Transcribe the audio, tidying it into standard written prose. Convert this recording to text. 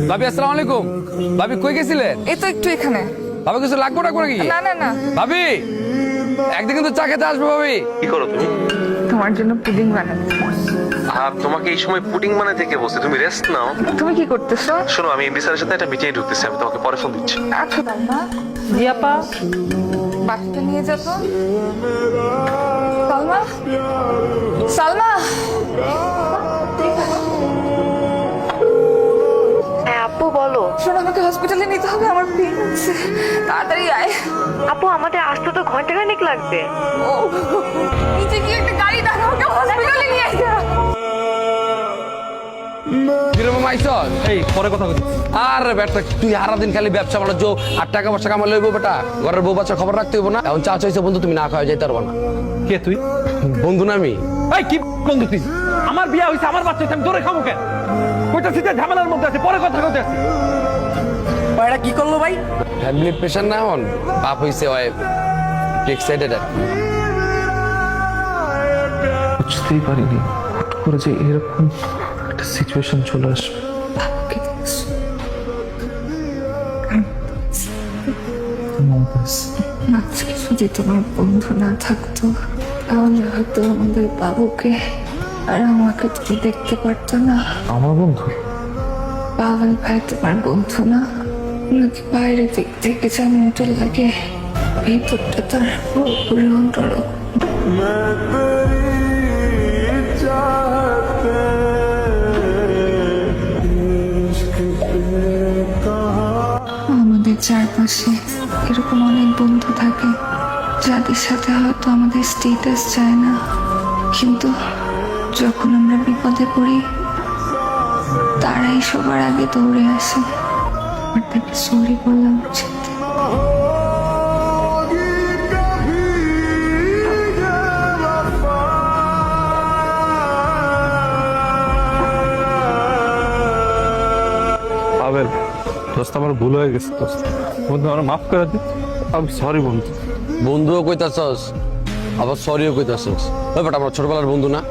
ভাবি আসসালামু আলাইকুম। ভাবি কই গেছিলেন? এই তো একটু এখানে। ভাবি কিছু লাগবো না করে কি? না না না, ভাবি একদিন কিন্তু চা খেতে আসবো ভাবি। কি করো তুমি? তোমার জন্য পুডিং বানাচ্ছি। আর তোমাকে এই সময় পুডিং বানায় থেকে বসে, তুমি রেস্ট নাও। তুমি কি করতেছো? শোনো, আমি এমডি স্যারের সাথে একটা মিটিংয়ে ঢুকতেছি, আমি তোমাকে পরে ফোন দিচ্ছি। আচ্ছা তালমা, জি আপা। বাকিটা নিয়ে যাবো। সালমা, সালমা, হ্যাঁ আপু বলো। শোনো আমাকে হসপিটালে নিতে হবে, আমার পেন হচ্ছে, তাড়াতাড়ি আয়। আপু আমাদের আসতে তো ঘন্টাখানেক লাগবে। ও নিচে গিয়ে একটা গাড়ি ডাকা, আমাকে হসপিটালে নিয়ে আসতে হবে। কিরকম আইসস? এই পরে কথা বলছি। আরে বেটা তুই সারাদিন খালি ব্যবসা বাণিজ্য আর টাকা পয়সা কামাই লইব বেটা, ঘরের বউ বাচ্চা খবর রাখতে হইব না। এখন চা চাইছে বন্ধু, তুমি না খাওয়া যাইতে পারবো না। কে তুই? বন্ধু না আমি। এই কি বন্ধু তুই? আমার বিয়া হইছে, আমার বাচ্চা হইছে, আমি তোরে খাবো কেন? কইটা সিটে ঝামেলার মধ্যে আছে, পরে কথা কইতে আছে। এটা কি করলো ভাই? ফ্যামিলি প্রেশার না, এখন বাপ হইছে ওই এক্সাইটেড আর কি। বুঝতেই পারিনি হুট করে যে এরকম একটা সিচুয়েশন চলে আসবে। আজকে যদি তোমার বন্ধু না থাকতো তাহলে হয়তো আমাদের বাবুকে আর আমাকে তুমি দেখতে পারতো না। আমার বন্ধু? পাগল ভাই তোমার বন্ধু না, নাকি বাইরে দিক থেকে যেমনটা লাগে ভিতরটা তার পুরোপুরি অন্যরকম। আমাদের চারপাশে এরকম অনেক বন্ধু থাকে যাদের সাথে হয়তো আমাদের স্টেটাস চায় না, কিন্তু যখন আমরা বিপদে পড়ি তারাই সবার আগে দৌড়ে আসে। আর তাকে সরি বলা উচিত। পাবেল দোস্ত, আমার ভুল হয়ে গেছে দোস্ত, বন্ধু আমার মাফ করে দিন। আমি সরি বন্ধু। বন্ধুও কইতাছস আবার সরিও কইতাছস। ওই বেটা আমরা ছোটবেলার বন্ধু না?